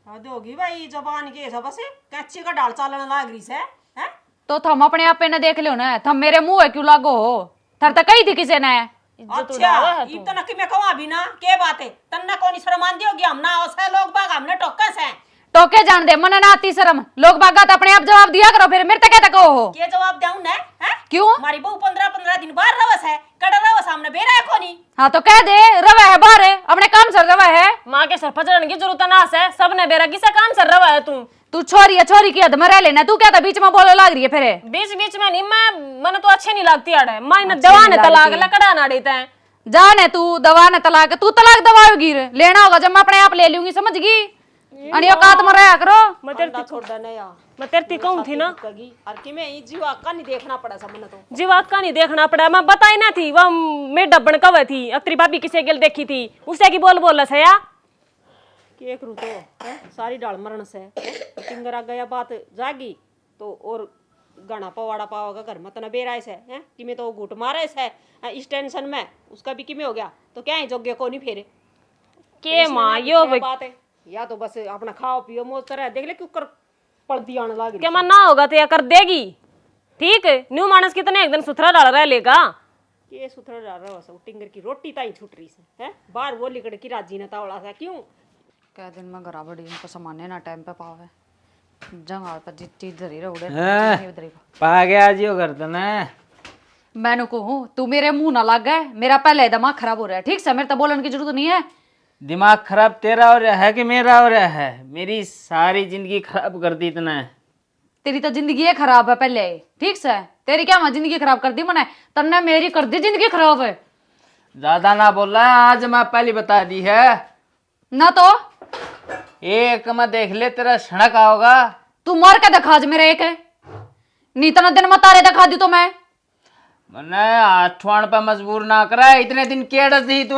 हद होगी भाई जबान के सब से कच्ची का डाल चालन लाग रही से हैं। तो थम अपने आप पे न देख लो ना, थम मेरे मुंह है क्यों लागो हो? थर तक कही थी किसी ने। अच्छा इतना कि मैं कहूं भी ना के बात है तन्ना कोनी शर्म आंदी होगी हम ना ओसे लोग बाग हमने टोकस है। टोके जान दे मन ना आती शर्म, लोग बागा तो अपने आप जवाब दिया करो, फिर मेरे तक कहता हो। के जवाब दूं ना हैं? क्यों? हमारी बहू 15 दिन बाहर रवस है कड़ा रवस हमने बेरा है कोनी। हाँ तो कह दे रवा है बाहर है, अपने काम सर रवा है। माँ के सर पचड़न की जरूरत ना है, सब ने बेरा किसा काम सर रवा है तू छोरी है, छोरी की हद में रह लेना। तू क्या था बीच में बोलो लाग रही है फिर? बीच बीच में नहीं, मैं मन तो अच्छे नहीं लगती आड़े मां ने दवा ने तलाक लकड़ा ना देता है। जाने तू दवा ने तलाक, तू तलाक दवाओगी लेना होगा जब मैं अपने आप ले लूंगी, समझ गई? अनियो कात में रहा करो। मैं तेरे कहूं थी ना और कि मैं जीवा का नहीं देखना पड़ा सब मन तो जीवा का नहीं देखना पड़ा, मैं बताई ना थी वह मैं डब्बन कव थी अत्री भाभी किसे गिल देखी थी उसे की बोल से या के करूं तो सारी डाल मरण से टिंगर आ गया बात जागी तो और गाना पवाड़ा पाओगा घर में तना बेरा से हैं कि मैं तो घुट मारे से इस टेंशन में उसका भी किमें हो गया तो क्या है जोग्य को नहीं फेरे के मां यो बात है या तो बस अपना खाओ पियो मौज तरह देख ले क्यों कर पड़ती आने लग क्या मैं ना होगा तो या कर देगी ठीक न्यू मानस कितने एक दिन सुथरा डाल रहा लेगा के सुथरा डाल रहा है टिंगर की रोटी ताई छूट रही से हैं बाहर वो लिकड़ की राजी ना तावड़ा सा क्यों क्या दिन में घरा बड़ी उनको सामान्य ना टाइम पे पावे जंगाल पर चीज धरी रहोड़े पा गया जियो कर दने। मैंने कहूँ तू मेरे मुंह ना लग गए, मेरा पहले दिमाग खराब हो रहा है ठीक से, मेरे तो बोलने की जरूरत नहीं है। दिमाग खराब तेरा हो रहा है कि मेरा हो रहा है? मेरी सारी जिंदगी खराब कर दी इतना। तेरी तो जिंदगी है खराब है पहले ठीक से, तेरी क्या मैं जिंदगी खराब कर दी मैंने? तन्ने मेरी कर दी जिंदगी खराब है। ज्यादा ना बोल रहा है, आज मैं पहले बता दी है ना तो एक मैं देख ले तेरा सड़क आओगा। तू मार के दिखा आज मेरा एक है नीतना दिन में तारे दिखा दी तो मैंने आठवान पे मजबूर ना करा इतने दिन केड़ दी तू।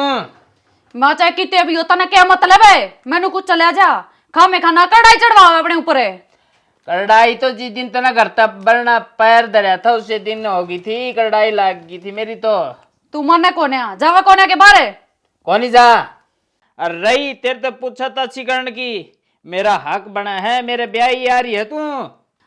मैं चाहे कितने भी होता ना क्या मतलब है? मैंने कुछ चला जा खा में खाना कढ़ाई चढ़वा अपने ऊपर है। कढ़ाई तो जिस दिन तना घर तक बरना पैर धरा था उसे दिन होगी थी कढ़ाई लाग गई थी मेरी तो। तू मरने कोने जावा कोने के बारे कौन जा अरे रही तेरे तो पूछा था चिकन की मेरा हक बना है मेरे ब्याह ही आ रही है तू।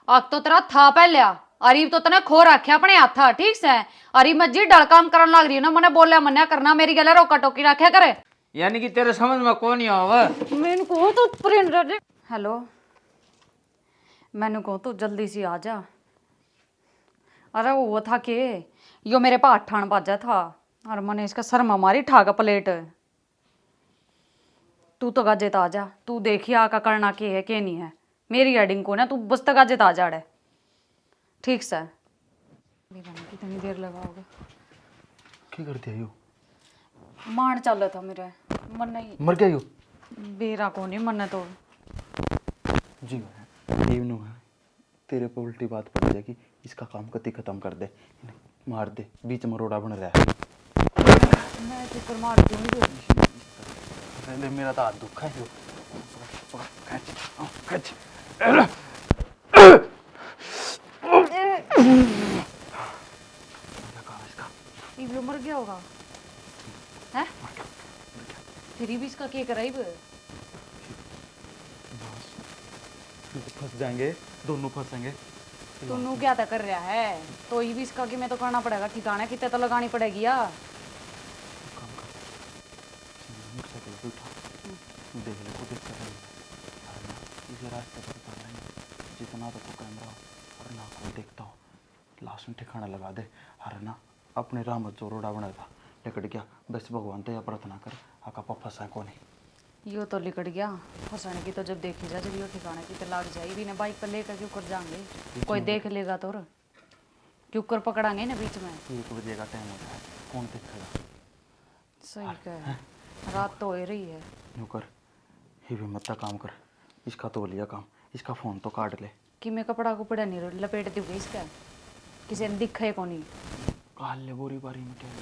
अब तो तेरा था पहले अरीब तो तने खो रखे अपने हाथ था ठीक से। अरीब मैं जी डल काम करने लग रही है ना, मैंने बोलिया मन्या करना मेरी गले रोका टोकी रखे करे। यानी कि तेरे समझ में कौन ही होगा? मैंने को तो प्रिंट हेलो मैंने को तो जल्दी से आ जा। अरे वो था कि यो मेरे पास ठाण बाजा था और मैंने इसका शर्मा मारी ठाका प्लेट। तू तो गाजे आ जा, तू देखिए आका करना के है के नहीं है, मेरी हेडिंग को ना तू बस तक गाजे आ जा। ठीक से कितनी देर लगाओगे? की करती है यू? मान चल था मेरे मन नहीं मर गया यू? बेरा को नहीं मन तो जी ये नो है, तेरे पे उल्टी बात पड़ जाएगी। इसका काम कति खत्म कर दे, इन्हें मार दे, बीच में रोड़ा बन रहा है। मैं चक्कर मार दूंगी। पहले मेरा तो हाथ दुखा है। खच, खच। इब्लो मर गया होगा हैं? फिर भी इसका क्या कराई? फंस जाएंगे, दोनों फंसेंगे। तू क्या कर रहा है? तो ये भी इसका कि मैं तो करना पड़ेगा, ठिकाना कितने तो लगानी पड़ेगी यार। मोटरसाइकिल पे उठा, देख ले खुद कर रही है। इसे रास्ते पर कर रहे हैं, जितना तो कैमरा और ना कोई देखता हो, लास्ट में ठिकाना लगा दे। अरे ना अपने राम जो रोड़ा बना था लिकट गया, बस भगवान तो यह प्रार्थना कर आका पा फंसा को नहीं। यो तो लिकट गया, फंसने की तो जब देखी जा, जब यो ठिकाना की तो लाग जाए भी ना, बाइक पर लेकर क्यों कर जाएंगे, कोई देख लेगा तो क्यों कर पकड़ांगे ना बीच में। 1 बजे का टाइम होता है, कौन देखेगा? सही कह, रात तो हो ही रही है। यूँ कर, ये भी मत काम कर, इसका तो लिया काम, इसका फोन तो काट ले। कि मैं कपड़ा कुपड़ा नहीं लपेट दूंगी इसका, किसी ने दिखे को नहीं। काल ले बोरी बारी में क्या है?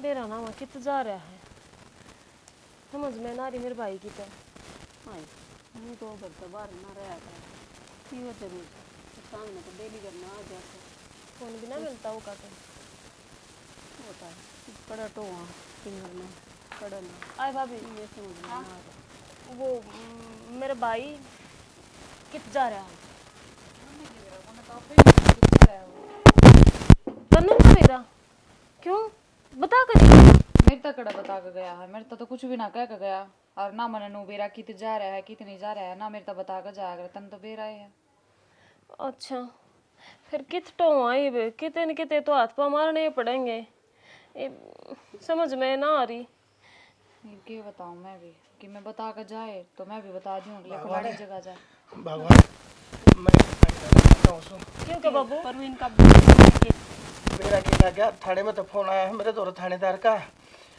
बेरा ना वहाँ कित जा रहा है, समझ में ना रही मेरे भाई की तो। मुँह तो घर से बाहर ना रहा था जरूर सामने तो डेली करना आ जाता फोन भी ना मिलता होगा तो होता है कड़ा तो वहाँ फिंगर में कड़ा ना आए भाभी ये समझ में ना आ रहा। वो मेरे भाई कित जा रहा है? करने ना मेरा क्यों बता कर मेरे तक कड़ा बता के गया है, मेरे तो कुछ भी ना कह के गया। और ना मन नु बेरा कित जा रहा है कित नहीं जा रहा है, ना मेरे तो बता के जाएगा, तन तो बेरा है। अच्छा फिर कित तो आई बे, किते न किते तो हाथ पा मारने पड़ेंगे, समझ में ना आ रही। क्या बताऊं मैं भी, कि मैं बता के जाए तो मैं भी बता दूं अगले खिलाड़ी जगह जाए। भगवान मैं बताऊं सो क्यों क्या बाबू? परवीन का मेरा क्या गया थाने में तो फोन आया है मेरे दौर थानेदार का,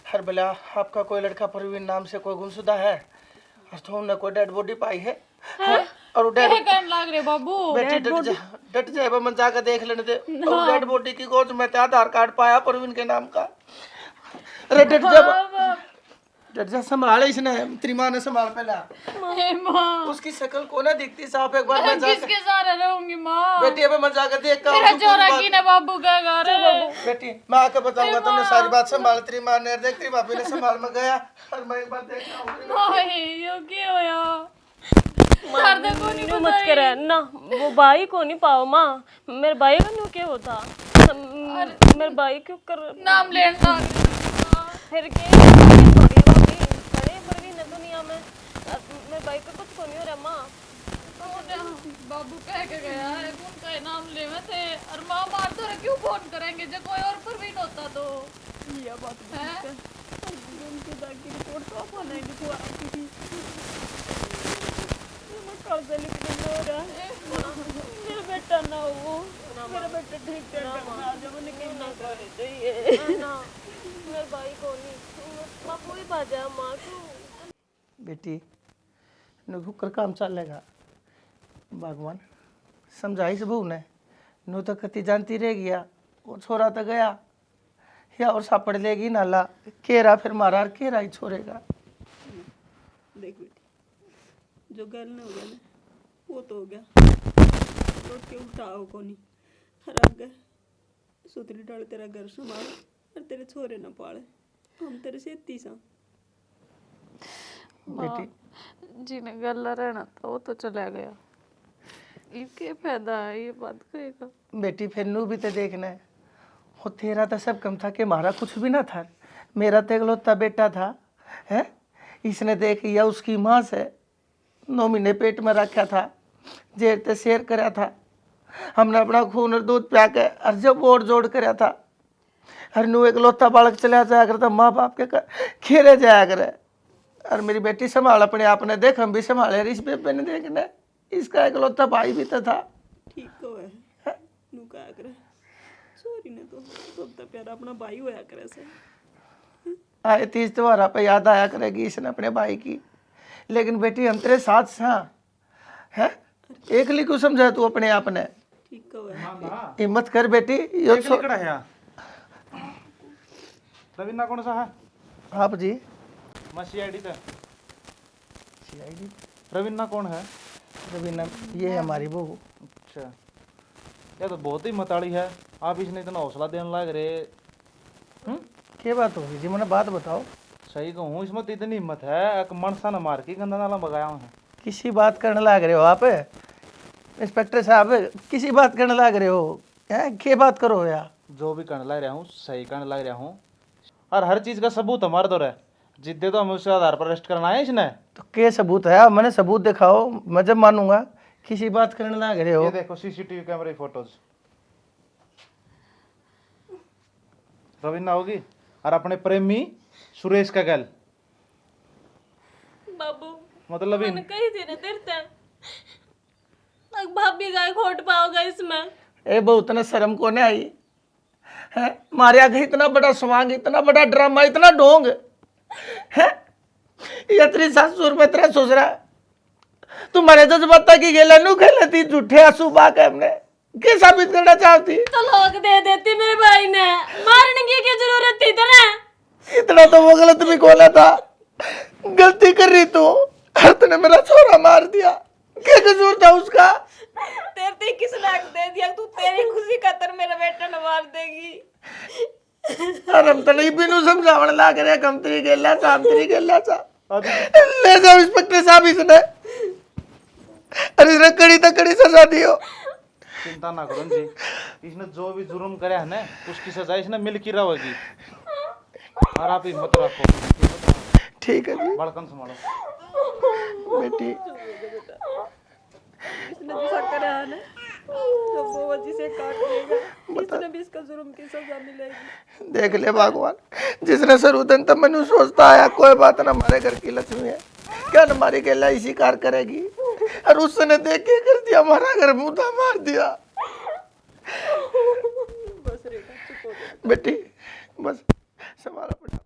हर बेला आपका कोई लड़का परवीन नाम से कोई गुमशुदा है और तो उन्होंने कोई डेड बॉडी पाई है। और डेड लाग रहे बाबू बेटी डट जाए मन जाकर देख लेने दे। और डेड बॉडी की गोद में तो आधार कार्ड पाया परवीन के नाम का। अरे डट जा संभाल इसने, तेरी माँ ने संभाल पहला। उसकी शक्ल को ना दिखती साफ, एक बार मैं किसके साथ रहूंगी माँ? बेटी अबे मैं जाकर देख कर मेरा जोरा की ना बाबू का घर है। बेटी मैं आके बताऊंगा तुमने सारी बात संभाल। तेरी माँ ने देख, तेरी भाभी ने संभाल में गया और मैं एक बार देखता हूँ। यो क्या होया? न्यू मत करे ना, वो भाई को नहीं पाओ माँ, मेरे भाई का न्यू क्या होता, मेरे भाई क्यों कर नाम लेना फिर के थोड़ी भाभी बड़े परवीन है दुनिया में, मेरे भाई का कुछ को नहीं हो रहा माँ। बाबू कह के गया है कौन का नाम लेवे थे, और माँ मार तो क्यों फोन करेंगे जब कोई और परवीन होता तो। ये बात है उनके जाके रिपोर्ट तो आप लेंगे तो आपकी थी कल से लिखने हो रहा है मेरा बेटा ना, वो मेरा बेटा ठीक है जब निकलना करे चाहिए ना, मेरे भाई को नहीं बापू ही बाजा माँ को। बेटी नु कर काम चलेगा, भगवान समझाई से बहू ने, नु तो कति जानती रह गया, वो छोरा तो गया या और सापड़ लेगी नाला केरा, फिर मारा और केरा ही छोड़ेगा। देख बेटी जो गल न हो गया ना वो तो हो गया, लौट के उठाओ को नहीं, हर आगे सुतरी डाल तेरा घर संभाल और तेरे छोरे न पाले, हम तेरे से इतनी सा बेटी जी ने गल रहना था वो तो चला गया, इसके फायदा है ये बात कहेगा। बेटी फिर नू भी तो देखना है, वो तेरा तो सब कम था कि हमारा कुछ भी ना था, मेरा तो इकलौता बेटा था है, इसने देख लिया उसकी माँ से 9 महीने पेट में रखा था, जेर ते शेर कराया था। हमने अपना खून और दूध प्या के और जब वोट जोड़ कराया था। हर नू एक लौता बालक चला जाया करता, माँ बाप के खेरे जाया करे। और मेरी बेटी संभाल अपने आप ने, देख हम भी संभाले, इस बेबे ने देखने, इसका एक लौता भाई भी तो था। ठीक तो है नू क्या करे, सॉरी ने तो सबसे प्यारा अपना भाई होया करे से। आए तीज त्योहार पे याद आया करेगी इसने अपने भाई की। लेकिन बेटी हम तेरे साथ सा है, एकली को समझा तू अपने आप ने। ठीक तो है हिम्मत कर बेटी। यो लिखड़ा है रवीना कौन सा है? आप जी मैं सीआईडी था। सीआईडी रवीना कौन है? रवीना ये है हमारी बहू। अच्छा, ये तो बहुत ही मताड़ी है। आप इसने इतना हौसला देने लग रहे। क्या बात होगी जी, मैंने बात बताओ। सही कहूँ, इसमें तो इतनी हिम्मत है, एक मनसा न मार के गंदा नाला बगाया हूँ। किसी बात करने लग रहे हो आप इंस्पेक्टर साहब, किसी बात करने लग रहे हो? हैं क्या बात करो यार? जो भी करने लग रहा हूँ सही करने लग रहा हूँ, और हर चीज का सबूत हमारे दो है। जिद्दे तो हमें उसके आधार पर अरेस्ट करना है इसने। तो क्या सबूत है? मैंने सबूत दिखाओ, मैं जब मानूंगा। किसी बात करने लग रहे हो? ये देखो सीसीटीवी कैमरे की फोटोज। रवीना होगी और अपने प्रेमी सुरेश का गल। बाबू मतलब मैंने कही थी ना तेरे से, भाभी का खोट पाओगा इसमें। ए बहुत ना शर्म को नहीं आई है? मारे आगे इतना बड़ा स्वांग, इतना बड़ा ड्रामा, इतना ढोंग है। ये तेरी सासुर में तेरा ससुरा, तुम्हारे जज्बाता की गेला नु खेलती, झूठे आंसू बाके हमने क्या साबित करना चाहती? तलाक दे देती मेरे भाई ने, मारने की क्या जरूरत थी तेरे? इतना तो वो गलत भी खोला था, गलती कर रही तू, हर तूने मेरा छोरा मार दिया, क्या कसूर था उसका? तेरे किस लायक दे दिया, तू तेरी खुशी खातर मेरा बेटा न मार देगी। और हम तो नहीं बिनु समझावण लाग रहे, हम तेरी गेला सा, हम तेरी गेला सा। ले जाओ इंस्पेक्टर साहब इसने, अरे इसने कड़ी तक कड़ी सजा दियो। चिंता ना करो जी, इसने जो भी जुर्म करे है ना उसकी सजा इसने मिल की रहेगी। और आप हिम्मत रखो। ठीक है जी बड़कन संभालो बेटी। इसने जो करे है ना, जब वो जिसे काट लेगा, इसने भी इसका जुर्म की सजा मिलेगी। देख ले भगवान, जिसने सरुदन तब मैंने सोचता आया कोई बात ना, हमारे घर की लक्ष्मी है, क्या हमारी गेला इसी कार करेगी, और उसने देख के कर दिया, हमारा घर मुद्दा मार दिया। बस रेखा चुप हो जा बेटी बस संभालो बेटा।